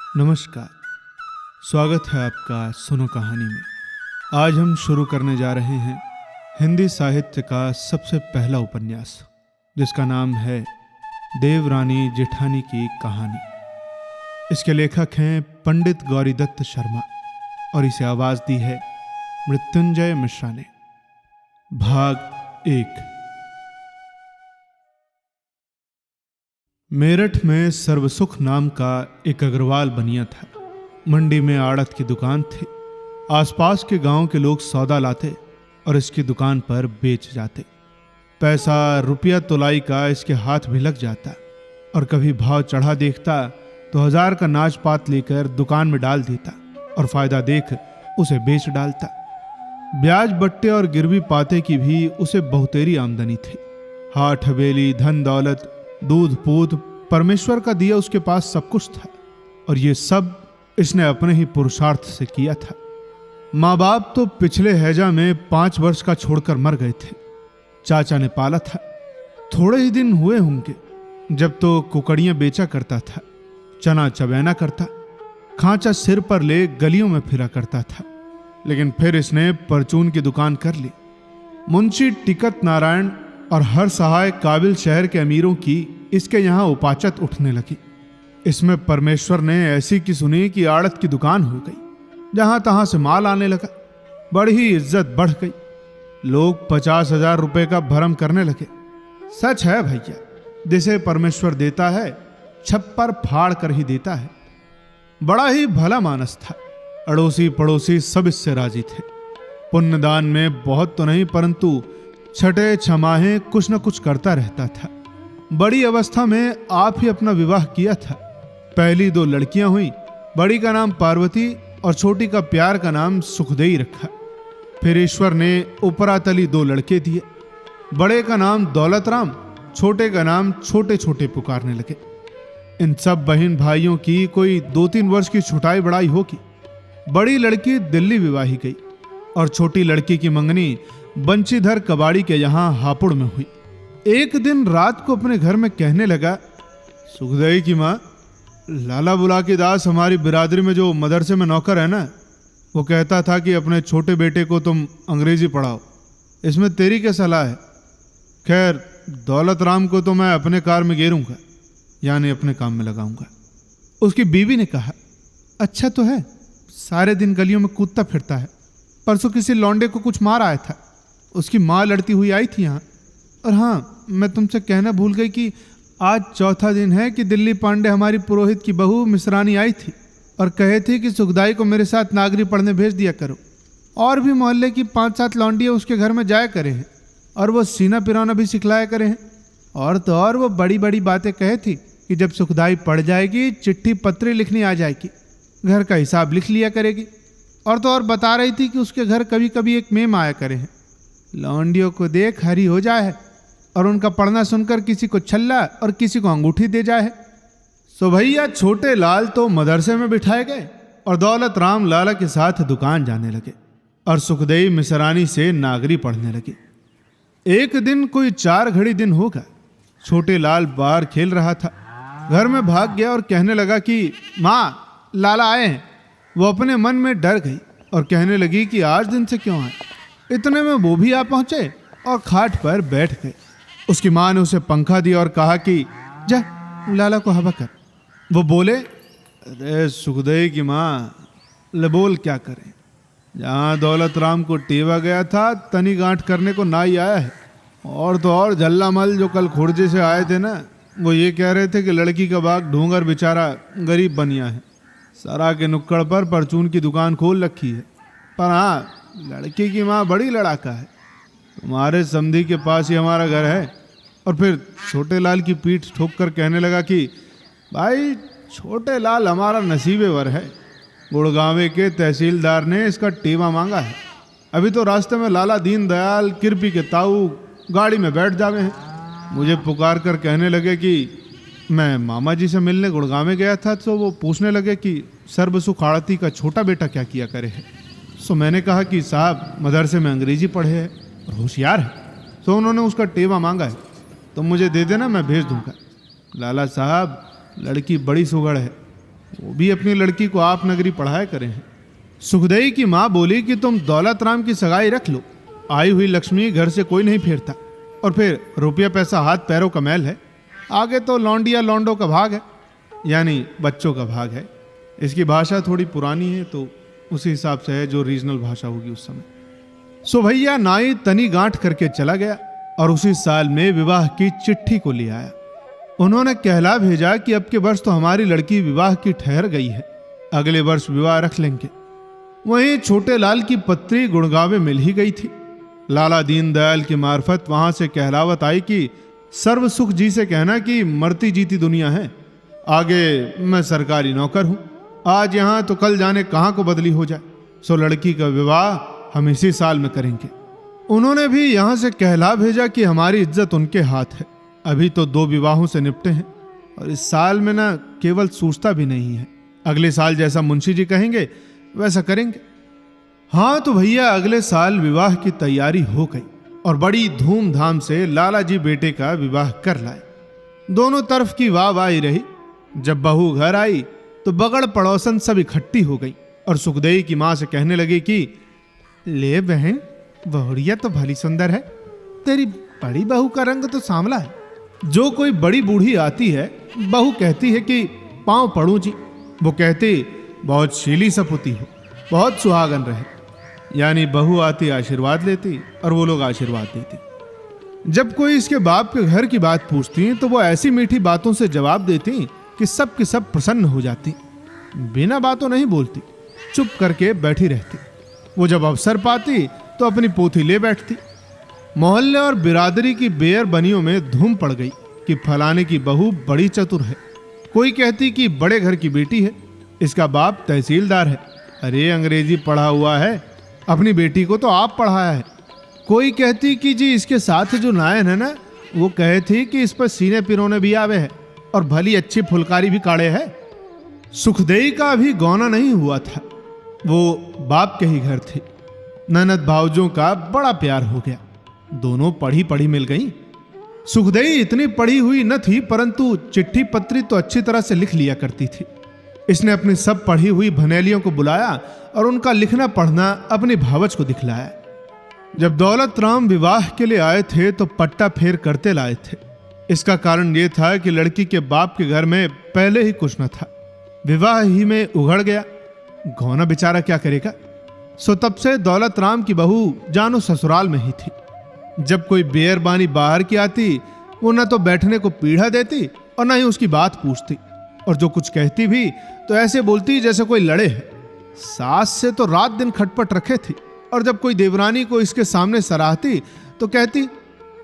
नमस्कार। स्वागत है आपका सुनो कहानी में। आज हम शुरू करने जा रहे हैं हिंदी साहित्य का सबसे पहला उपन्यास, जिसका नाम है देवरानी जेठानी की कहानी। इसके लेखक हैं पंडित गौरीदत्त शर्मा और इसे आवाज दी है मृत्युंजय मिश्रा ने। भाग 1। मेरठ में सर्वसुख नाम का एक अग्रवाल बनिया था। मंडी में आड़त की दुकान थी। आसपास के गांव के लोग सौदा लाते और इसकी दुकान पर बेच जाते। पैसा रुपया तोलाई का इसके हाथ भी लग जाता और कभी भाव चढ़ा देखता तो 1000 का नाच पात लेकर दुकान में डाल देता और फायदा देख उसे बेच डालता। ब्याज बट्टे और गिरवी पाते की भी उसे बहुतेरी आमदनी थी। हाट हवेली, धन दौलत, दूध पूत, परमेश्वर का दिया उसके पास सब कुछ था और ये सब इसने अपने ही पुरुषार्थ से किया था। माँ बाप तो पिछले हैजा में 5 वर्ष का छोड़कर मर गए थे। चाचा ने पाला था। थोड़े ही दिन हुए होंगे जब तो कुकड़ियां बेचा करता था, चना चबैना करता, खांचा सिर पर ले गलियों में फिरा करता था। लेकिन फिर इसने परचून की दुकान कर ली। मुंशी टिकट नारायण और हर सहाय काबिल शहर के अमीरों की इसके यहाँ उपाचत उठने लगी। इसमें परमेश्वर ने ऐसी की सुनी कि आड़त की दुकान हो गई। जहां तहां से माल आने लगा। बड़ी ही इज्जत बढ़ गई। लोग 50,000 रुपए का भरम करने लगे। सच है भैया, जिसे परमेश्वर देता है छप्पर फाड़ कर ही देता है। बड़ा ही भला मानस था। अड़ोसी पड़ोसी सब इससे राजी थे। पुण्यदान में बहुत तो नहीं, परंतु छठे छमाहे कुछ न कुछ करता रहता था। बड़ी अवस्था में आप ही अपना विवाह किया था। पहली 2 लड़कियां हुई। बड़ी का नाम पार्वती और छोटी का प्यार का नाम सुखदेई रखा। फिर ईश्वर ने उपरातली 2 लड़के दिए। बड़े का नाम दौलत राम, छोटे का नाम छोटे छोटे पुकारने लगे। इन सब बहन भाइयों की कोई 2-3 वर्ष की छुटाई बड़ाई होगी। बड़ी लड़की दिल्ली विवाही गई और छोटी लड़की की मंगनी बंशीधर कबाड़ी के यहां हापुड़ में हुई। एक दिन रात को अपने घर में कहने लगा, सुखदेई की माँ, लाला बुलाकी दास हमारी बिरादरी में जो मदरसे में नौकर है ना, वो कहता था कि अपने छोटे बेटे को तुम अंग्रेजी पढ़ाओ। इसमें तेरी क्या सलाह है? खैर, दौलत राम को तो मैं अपने कार में गेरूंगा, यानी अपने काम में लगाऊंगा। उसकी बीवी ने कहा, अच्छा तो है, सारे दिन गलियों में कूदता फिरता है। परसों किसी लौंडे को कुछ मार आया था। उसकी माँ लड़ती हुई आई थी यहाँ। और हाँ, मैं तुमसे कहना भूल गई कि आज चौथा दिन है कि दिल्ली पांडे हमारी पुरोहित की बहू मिश्रानी आई थी और कहे थी कि सुखदाई को मेरे साथ नागरी पढ़ने भेज दिया करो। और भी मोहल्ले की 5-7 लौंडियाँ उसके घर में जाया करे हैं और वो सीना पिराना भी सिखलाया करे हैं। और तो और वो बड़ी बड़ी बातें कहे थी कि जब सुखदाई पढ़ जाएगी चिट्ठी पत्री लिखनी आ जाएगी, घर का हिसाब लिख लिया करेगी। और तो और बता रही थी कि उसके घर कभी कभी एक मेम आया करे हैं। लौंडियों को देख हरी हो जाए और उनका पढ़ना सुनकर किसी को छल्ला और किसी को अंगूठी दे जाए। सो भैया छोटे लाल तो मदरसे में बिठाए गए और दौलत राम लाला के साथ दुकान जाने लगे और सुखदेई मिसरानी से नागरी पढ़ने लगी। एक दिन कोई 4 घड़ी दिन होगा, छोटे लाल बाहर खेल रहा था। घर में भाग गया और कहने लगा कि माँ, लाला आए हैं। वो अपने मन में डर गई और कहने लगी कि आज दिन से क्यों आए। इतने में वो भी आ पहुंचे और खाट पर बैठ गए। उसकी माँ ने उसे पंखा दिया और कहा कि जा लाला को हवा कर। वो बोले, अरे सुखदेई की माँ, बोल क्या करें, जहाँ दौलत राम को टेवा गया था तनी गांठ करने को ना ही आया है। और तो और झल्ला मल जो कल खुर्जे से आए थे ना, वो ये कह रहे थे कि लड़की का बाग ढूंगर बेचारा गरीब बनिया है, सरा के नुक्कड़ पर परचून की दुकान खोल रखी है। पर हाँ, लड़की की माँ बड़ी लड़ाका है। तुम्हारे समधी के पास ही हमारा घर है। और फिर छोटे लाल की पीठ ठोक कर कहने लगा कि भाई, छोटे लाल हमारा नसीबेवर है। गुड़गांवे के तहसीलदार ने इसका टेवा मांगा है। अभी तो रास्ते में लाला दीन दयाल किरपी के ताऊ गाड़ी में बैठ जावे हैं। मुझे पुकार कर कहने लगे कि मैं मामा जी से मिलने गुड़गांव गया था, तो वो पूछने लगे कि सर्वसुख आड़ती का छोटा बेटा क्या किया करे है। सो मैंने कहा कि साहब मदरसे में अंग्रेजी पढ़े है और होशियार है। तो उन्होंने उसका टेवा मांगा है, तो मुझे दे देना, मैं भेज दूंगा। लाला साहब, लड़की बड़ी सुगड़ है, वो भी अपनी लड़की को आप नगरी पढ़ाया करें हैं। सुखदेई की माँ बोली कि तुम दौलत राम की सगाई रख लो, आई हुई लक्ष्मी घर से कोई नहीं फेरता, और फिर रुपया पैसा हाथ पैरों का मैल है, आगे तो लौंडिया लौंडों का भाग है, यानी बच्चों का भाग है। इसकी भाषा थोड़ी पुरानी है तो उसी हिसाब से है जो रीजनल भाषा होगी उस समय। सो भैया नाई तनी गांठ करके चला गया और उसी साल में विवाह की चिट्ठी को ले आया। उन्होंने कहला भेजा कि अब के वर्ष तो हमारी लड़की विवाह की ठहर गई है, अगले वर्ष विवाह रख लेंगे। वहीं छोटे लाल की पत्री गुड़गांव में मिल ही गई थी। लाला दीनदयाल की मार्फत वहां से कहलावत आई कि सर्व सुख जी से कहना कि मरती जीती दुनिया है, आगे मैं सरकारी नौकर हूं, आज यहां तो कल जाने कहां को बदली हो जाए, सो लड़की का विवाह हम इसी साल में करेंगे। उन्होंने भी यहां से कहला भेजा कि हमारी इज्जत उनके हाथ है, अभी तो 2 विवाहों से निपटे हैं और इस साल में ना केवल सोचता भी नहीं है, अगले साल जैसा मुंशी जी कहेंगे वैसा करेंगे। हाँ तो भैया अगले साल विवाह की तैयारी हो गई और बड़ी धूमधाम से लाला जी बेटे का विवाह कर लाए। दोनों तरफ की वाहवाही रही। जब बहू घर आई तो बगड़ पड़ोसन सब इकट्ठी हो गई और सुखदेई की माँ से कहने लगी कि ले बहन, बहुड़िया तो भली सुंदर है, तेरी बड़ी बहू का रंग तो सांवला है। जो कोई बड़ी बूढ़ी आती है बहू कहती है कि पांव पड़ू जी, वो कहती बहुत शीली सपुती हो, बहुत सुहागन रहे, यानी बहू आती आशीर्वाद लेती और वो लोग आशीर्वाद देती। जब कोई इसके बाप के घर की बात पूछती तो वो ऐसी मीठी बातों से जवाब देती कि सब के सब प्रसन्न हो जाती, बिना बातों नहीं बोलती, चुप करके बैठी रहती। वो जब अवसर पाती तो अपनी पोथी ले बैठती। मोहल्ले और बिरादरी की बेयर बनियों में धूम पड़ गई कि फलाने की बहू बड़ी चतुर है। कोई कहती कि बड़े घर की बेटी है, इसका बाप तहसीलदार है, अरे अंग्रेजी पढ़ा हुआ है, अपनी बेटी को तो आप पढ़ाया है। कोई कहती कि जी इसके साथ जो नायन है ना, वो कहे थी कि इस पर सीने पिरोने भी आवे है और भली अच्छी फुलकारी भी काढ़े है। सुखदेई का अभी गौना नहीं हुआ था, वो बाप के ही घर थे। ननद भावजों का बड़ा प्यार हो गया, दोनों पढ़ी पढ़ी मिल गईं। सुखदेई इतनी पढ़ी हुई न थी, परंतु चिट्ठी पत्री तो अच्छी तरह से लिख लिया करती थी। इसने अपनी सब पढ़ी हुई भनेलियों को बुलाया और उनका लिखना पढ़ना अपनी भावज को दिखलाया। जब दौलत राम विवाह के लिए आए थे तो पट्टा फेर करते लाए थे। इसका कारण यह था कि लड़की के बाप के घर में पहले ही कुछ न था, विवाह ही में उघड़ गया, गौना बेचारा क्या करेगा। सो तब से दौलत राम की बहू जानो ससुराल में ही थी। जब कोई बेयरबानी बाहर की आती वो न तो बैठने को पीढ़ा देती और न ही उसकी बात पूछती, और जो कुछ कहती भी तो ऐसे बोलती जैसे कोई लड़े है। सास से तो रात दिन खटपट रखे थी, और जब कोई देवरानी को इसके सामने सराहती तो कहती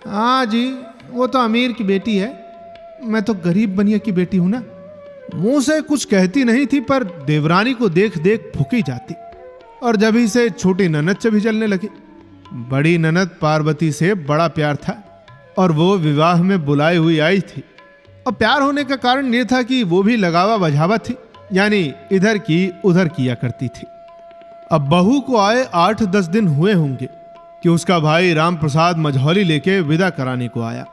हाँ जी वो तो अमीर की बेटी है, मैं तो गरीब बनिया की बेटी हूं ना। मुंह से कुछ कहती नहीं थी पर देवरानी को देख देख फूकी जाती, और जब ही से छोटी ननद से भी जलने लगी। बड़ी ननद पार्वती से बड़ा प्यार था और वो विवाह में बुलाई हुई आई थी, और प्यार होने का कारण ये था कि वो भी लगावा बझावा थी, यानी इधर की उधर किया करती थी। अब बहू को आए 8-10 दिन हुए होंगे कि उसका भाई राम प्रसाद मझौली लेके विदा कराने को आया।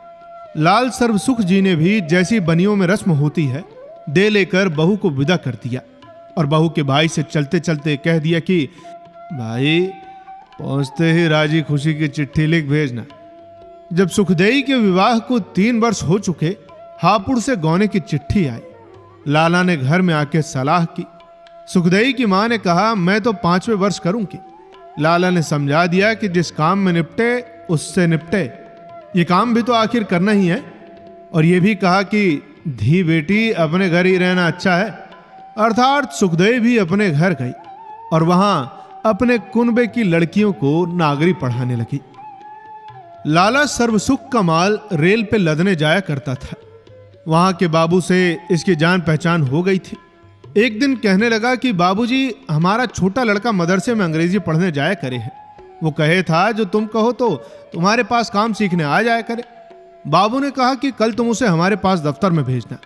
लाल सर्वसुख जी ने भी जैसी बनियों में रस्म होती है दे लेकर बहू को विदा कर दिया, और बहू के भाई से चलते चलते कह दिया कि भाई पहुंचते ही राजी खुशी की चिट्ठी लिख भेजना। जब सुखदेई के विवाह को 3 वर्ष हो चुके, हापुड़ से गौने की चिट्ठी आई। लाला ने घर में आके सलाह की। सुखदेई की मां ने कहा मैं तो 5वें वर्ष करूंगी। लाला ने समझा दिया कि जिस काम में निपटे उससे निपटे, ये काम भी तो आखिर करना ही है, और ये भी कहा कि धी बेटी अपने घर ही रहना अच्छा है। अर्थात सुखदेई भी अपने घर गई और वहां अपने कुनबे की लड़कियों को नागरी पढ़ाने लगी। लाला सर्वसुख का माल रेल पे लदने जाया करता था। वहां के बाबू से इसकी जान पहचान हो गई थी। एक दिन कहने लगा कि बाबूजी हमारा छोटा लड़का मदरसे में अंग्रेजी पढ़ने जाया करे है, वो कहे था जो तुम कहो तो तुम्हारे पास काम सीखने आ जाया करे। बाबू ने कहा कि कल तुम उसे हमारे पास दफ्तर में भेजना।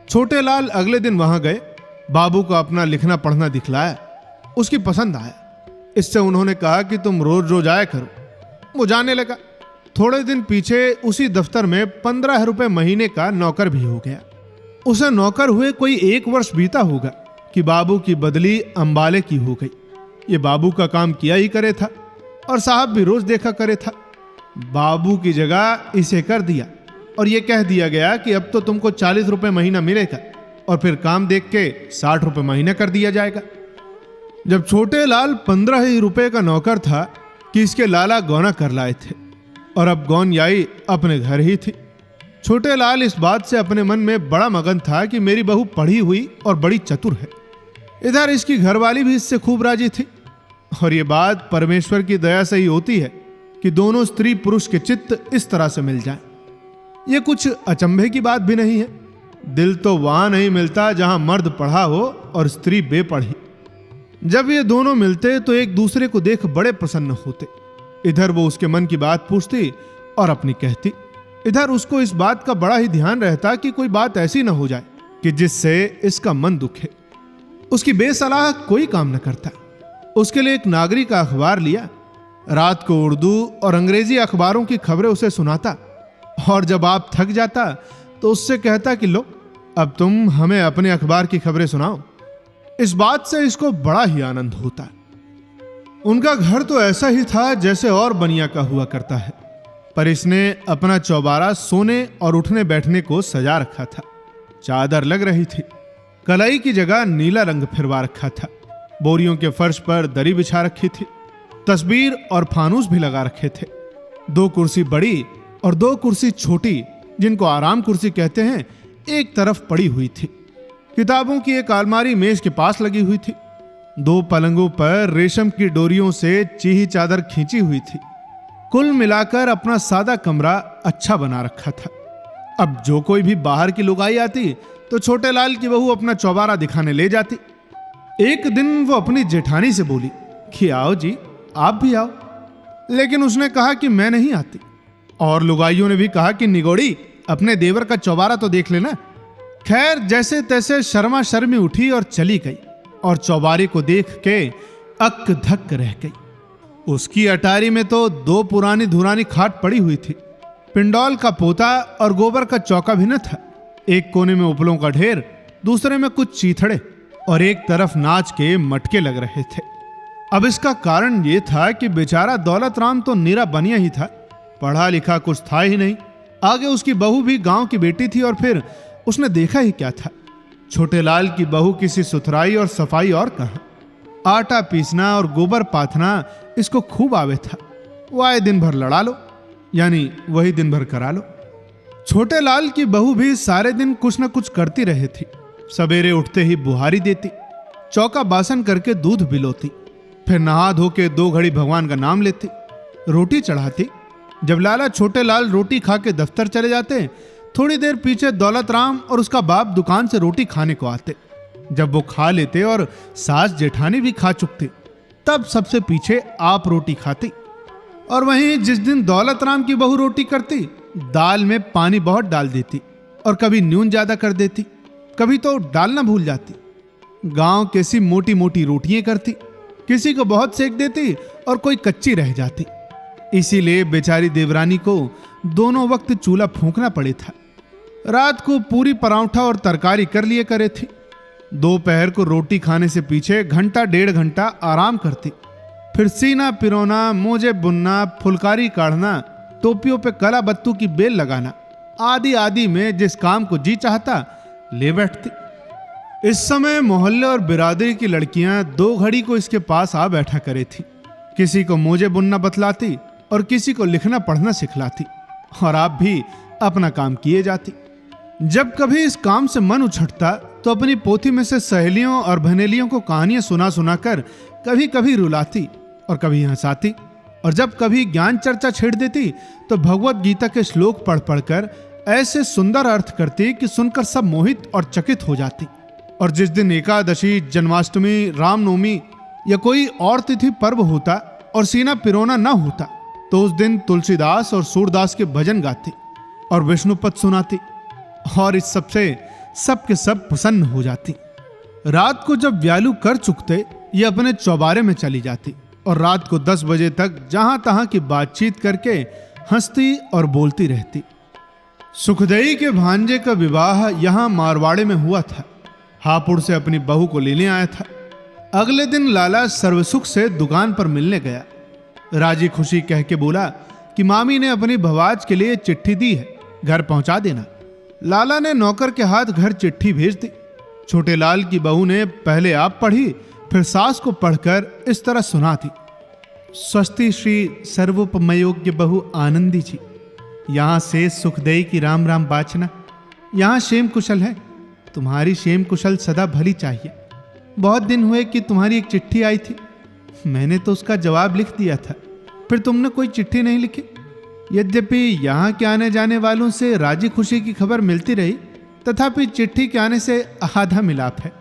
छोटे लाल अगले दिन वहां गए, बाबू को अपना लिखना पढ़ना दिखलाया, उसकी पसंद आया। इससे उन्होंने कहा कि तुम रोज रोज आया करो। वो जाने लगा। थोड़े दिन पीछे उसी दफ्तर में 15 रुपए महीने का नौकर भी हो गया। उसे नौकर हुए कोई 1 वर्ष बीता होगा कि बाबू की बदली अंबाले की हो गई। ये बाबू का काम किया ही करे था और साहब भी रोज देखा करे था। बाबू की जगह इसे कर दिया और ये कह दिया गया कि अब तो तुमको 40 रुपए महीना मिलेगा और फिर काम देख के 60 रुपए महीना कर दिया जाएगा। जब छोटे लाल 15 ही रुपए का नौकर था कि इसके लाला गौना कर लाए थे और अब गौनयाई अपने घर ही थी। छोटे लाल इस बात से अपने मन में बड़ा मगन था कि मेरी बहू पढ़ी हुई और बड़ी चतुर है। इधर इसकी घरवाली भी इससे खूब राजी थी और ये बात परमेश्वर की दया से ही होती है कि दोनों स्त्री पुरुष के चित्त इस तरह से मिल जाएं। ये कुछ अचंभे की बात भी नहीं है। दिल तो वहां नहीं मिलता जहां मर्द पढ़ा हो और स्त्री बेपढ़ी। जब ये दोनों मिलते तो एक दूसरे को देख बड़े प्रसन्न होते। इधर वो उसके मन की बात पूछती और अपनी कहती, इधर उसको इस बात का बड़ा ही ध्यान रहता कि कोई बात ऐसी न हो जाए कि जिससे इसका मन दुखे। उसकी बेसलाह कोई काम न करता। उसके लिए एक नागरिक का अखबार लिया, रात को उर्दू और अंग्रेजी अखबारों की खबरें उसे सुनाता और जब आप थक जाता तो उससे कहता कि लो अब तुम हमें अपने अखबार की खबरें सुनाओ। इस बात से इसको बड़ा ही आनंद होता। उनका घर तो ऐसा ही था जैसे और बनिया का हुआ करता है, पर इसने अपना चौबारा सोने और उठने बैठने को सजा रखा था। चादर लग रही थी, कलाई की जगह नीला रंग फिरवा रखा था, बोरियों के फर्श पर दरी बिछा रखी थी, तस्वीर और फानूस भी लगा रखे थे। 2 कुर्सी बड़ी और 2 कुर्सी छोटी, जिनको आराम कुर्सी कहते हैं, एक तरफ पड़ी हुई थी। किताबों की एक अलमारी मेज के पास लगी हुई थी। 2 पलंगों पर रेशम की डोरियों से चीही चादर खींची हुई थी। कुल मिलाकर अपना सादा कमरा अच्छा बना रखा था। अब जो कोई भी बाहर की लुगाई आती तो छोटे लाल की बहू अपना चौबारा दिखाने ले जाती। एक दिन वो अपनी जेठानी से बोली कि आओ जी, आप भी आओ, लेकिन उसने कहा कि मैं नहीं आती। और लुगाइयों ने भी कहा कि निगोड़ी, अपने देवर का चौबारा तो देख लेना। खैर जैसे तैसे शर्मा शर्मी उठी और चली गई और चौबारे को देख के अक धक रह गई। उसकी अटारी में तो 2 पुरानी धुरानी खाट पड़ी हुई थी, पिंडौल का पोता और गोबर का चौका भी न था। एक कोने में उपलों का ढेर, दूसरे में कुछ चीथड़े और एक तरफ नाच के मटके लग रहे थे। अब इसका कारण यह था कि बेचारा दौलत राम तो निरा बनिया ही था, पढ़ा लिखा कुछ था ही नहीं। आगे उसकी बहू भी गांव की बेटी थी और फिर उसने देखा ही क्या था। छोटे लाल की बहू किसी सुथराई और सफाई और कहां। आटा पीसना और गोबर पाथना इसको खूब आवे था। वो आए दिन भर लड़ा लो, यानी वही दिन भर करा लो। छोटे लाल की बहू भी सारे दिन कुछ न कुछ करती रहे थी। सवेरे उठते ही बुहारी देती, चौका बासन करके दूध बिलोती, फिर नहा धो के 2 घड़ी भगवान का नाम लेती, रोटी चढ़ाती। जब लाला छोटे लाल रोटी खा के दफ्तर चले जाते, थोड़ी देर पीछे दौलत राम और उसका बाप दुकान से रोटी खाने को आते। जब वो खा लेते और सास जेठानी भी खा चुकती, तब सबसे पीछे आप रोटी खाती। और वहीं जिस दिन दौलत राम की बहू रोटी करती, दाल में पानी बहुत डाल देती और कभी न्यून ज्यादा कर देती, कभी तो डालना भूल जाती। गांव कैसी मोटी मोटी रोटियां करती, किसी को बहुत सेक देती और कोई कच्ची रह जाती। इसीलिए बेचारी देवरानी को दोनों वक्त चूल्हा फूंकना पड़े था। रात को पूरी परांठा और तरकारी कर लिए करे थी। दोपहर को रोटी खाने से पीछे 1-1.5 घंटा आराम करती, फिर सीना पिरोना, मोजे बुनना, फुलकारी काढ़ना, टोपियों पे कला बत्तू की बेल लगाना आदि आदि में जिस काम को जी चाहता ले बैठती। इस समय मोहल्ले और बिरादरी की लड़कियां 2 घड़ी को इसके पास आ बैठा करे थी। किसी को मोजे बुनना बतलाती और किसी को लिखना पढ़ना सिखलाती और आप भी अपना काम किए जाती। जब कभी इस काम से मन उछटता तो अपनी पोथी में से सहेलियों और बहनेलियों को कहानियां सुना सुनाकर कभी कभी रुलाती और कभी हंसाती। और जब कभी ज्ञान चर्चा छेड़ देती तो भगवत गीता के श्लोक पढ़ पढ़कर ऐसे सुंदर अर्थ करती कि सुनकर सब मोहित और चकित हो जाती। और जिस दिन एकादशी, जन्माष्टमी, रामनवमी या कोई और तिथि पर्व होता और सीना पिरोना न होता तो उस दिन तुलसीदास और सूरदास के भजन गाती और विष्णुपद सुनाती और इस सबसे सबके सब प्रसन्न हो जाती। रात को जब व्यालू कर चुकते ये अपने चौबारे में चली जाती और रात को 10 बजे तक जहां तहां की बातचीत करके हंसती और बोलती रहती। सुखदेई के भांजे का विवाह यहाँ मारवाड़े में हुआ था। हापुड़ से अपनी बहू को लेने आया था। अगले दिन लाला सर्वसुख से दुकान पर मिलने गया। राजी खुशी कह के बोला कि मामी ने अपनी भवाज के लिए चिट्ठी दी है, घर पहुंचा देना। लाला ने नौकर के हाथ घर चिट्ठी भेज दी। छोटे लाल की बहू ने पहले आप पढ़ी, फिर सास को पढ़कर इस तरह सुना दी। स्वस्ति श्री सर्वोपमयोग्य बहु आनंदी जी, यहाँ से सुखदेई की राम राम बाचना। यहाँ क्षेम कुशल है, तुम्हारी क्षेम कुशल सदा भली चाहिए। बहुत दिन हुए कि तुम्हारी एक चिट्ठी आई थी, मैंने तो उसका जवाब लिख दिया था, फिर तुमने कोई चिट्ठी नहीं लिखी। यद्यपि यहाँ के आने जाने वालों से राजी खुशी की खबर मिलती रही, तथापि चिट्ठी के आने से आधा मिलाप है।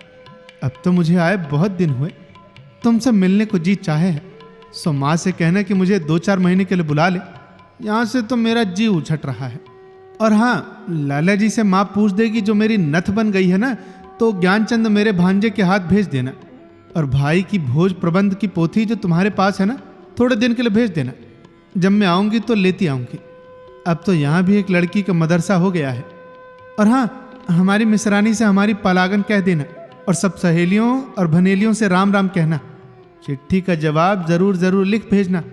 अब तो मुझे आए बहुत दिन हुए, तुमसे मिलने को जी चाहे है, सो माँ से कहना कि मुझे 2-4 महीने के लिए बुला ले। यहाँ से तो मेरा जी उछट रहा है। और हाँ, लाला जी से माँ पूछ देगी जो मेरी नथ बन गई है ना, तो ज्ञानचंद मेरे भांजे के हाथ भेज देना। और भाई की भोज प्रबंध की पोथी जो तुम्हारे पास है ना, थोड़े दिन के लिए भेज देना। जब मैं आऊँगी तो लेती आऊँगी। अब तो यहाँ भी एक लड़की का मदरसा हो गया है। और हाँ, हमारी मिसरानी से हमारी पलागन कह देना, और सब सहेलियों और भनेलियों से राम राम कहना। चिट्ठी का जवाब जरूर जरूर लिख भेजना।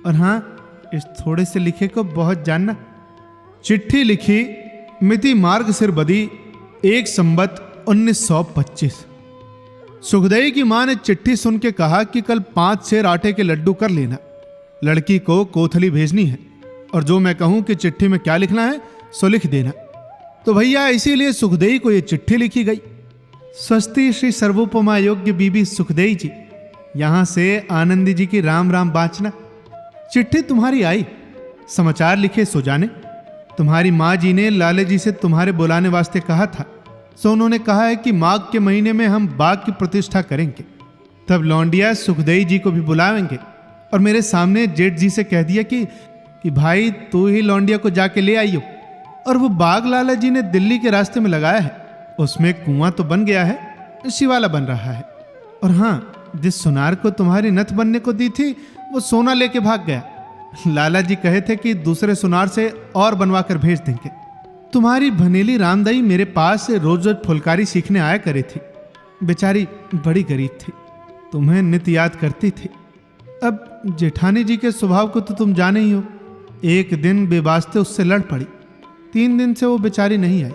और हाँ, इस थोड़े से लिखे को बहुत जानना। चिट्ठी लिखी, मिति मार्गशीर बदी 1 संवत 1925। सुखदेई की मां ने चिट्ठी सुन के कहा कि कल 5 सेर आटे के लड्डू कर लेना, लड़की को कोथली भेजनी है, और जो मैं कहूं कि चिट्ठी में क्या लिखना है सो लिख देना। तो भैया इसीलिए सुखदेई को यह चिट्ठी लिखी गई। स्वस्ति श्री सर्वोपमा योग्य बीबी सुखदेई जी, यहां से आनंदी जी की राम राम बाचना। चिट्ठी तुम्हारी आई, समाचार लिखे सो जाने। तुम्हारी माँ जी ने लाले जी से तुम्हारे बुलाने वास्ते कहा था, सो उन्होंने कहा है कि माघ के महीने में हम बाग की प्रतिष्ठा करेंगे। तब लौंडिया सुखदेई जी को भी बुलावेंगे। और मेरे सामने जेठ जी से कह दिया कि भाई तू ही लौंडिया को जाके ले आइयो। और वो बाग लाला जी ने दिल्ली के रास्ते में लगाया है, उसमें कुआं तो बन गया है, शिवाला बन रहा है। और हाँ, जिस सुनार को तुम्हारी नथ बनने को दी थी वो सोना लेके भाग गया। लाला जी कहे थे कि दूसरे सुनार से और बनवा कर भेज देंगे। तुम्हारी भनेली रामदाई मेरे पास से रोज रोज फुलकारी सीखने आया करे थी। बेचारी बड़ी गरीब थी, तुम्हें नित याद करती थी। अब जेठानी जी के स्वभाव को तो तुम जाने ही हो। एक दिन बेवास्ते उससे लड़ पड़ी, 3 दिन से वो बेचारी नहीं आई।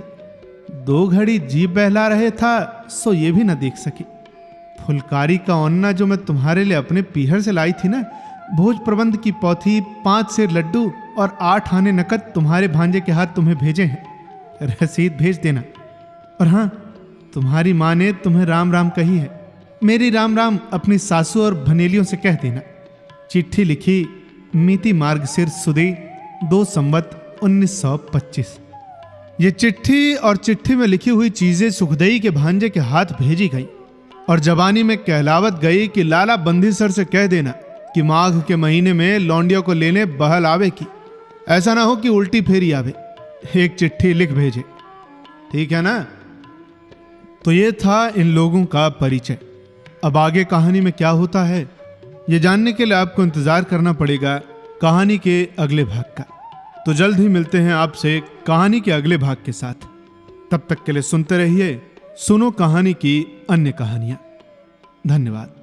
2 घड़ी जीभ बहला रहे था सो ये भी न देख सकी। फुलकारी का ओन्ना जो मैं तुम्हारे लिए अपने पीहर से लाई थी ना, भोज प्रबंध की पोथी, 5 सेर लड्डू और 8 आने नकद तुम्हारे भांजे के हाथ तुम्हें भेजे हैं। रसीद भेज देना। और हाँ, तुम्हारी माँ ने तुम्हें राम राम कही है। मेरी राम राम अपनी सासू और भनेलियों से कह देना। चिट्ठी लिखी, मिति मार्गशीर सुदी 2 संवत 1925। ये चिट्ठी और चिट्ठी में लिखी हुई चीजें सुखदेई के भांजे के हाथ भेजी गई और जबानी में कहलावत गई कि लाला बंदीसर से कह देना कि माघ के महीने में लौंडिया को लेने बहल आवे की। ऐसा ना हो कि उल्टी फेरी आवे। एक चिट्ठी लिख भेजे, ठीक है ना। तो ये था इन लोगों का परिचय। अब आगे कहानी में क्या होता है ये जानने के लिए आपको इंतजार करना पड़ेगा कहानी के अगले भाग का। तो जल्द ही मिलते हैं आपसे कहानी के अगले भाग के साथ। तब तक के लिए सुनते रहिए सुनो कहानी की अन्य कहानियां। धन्यवाद।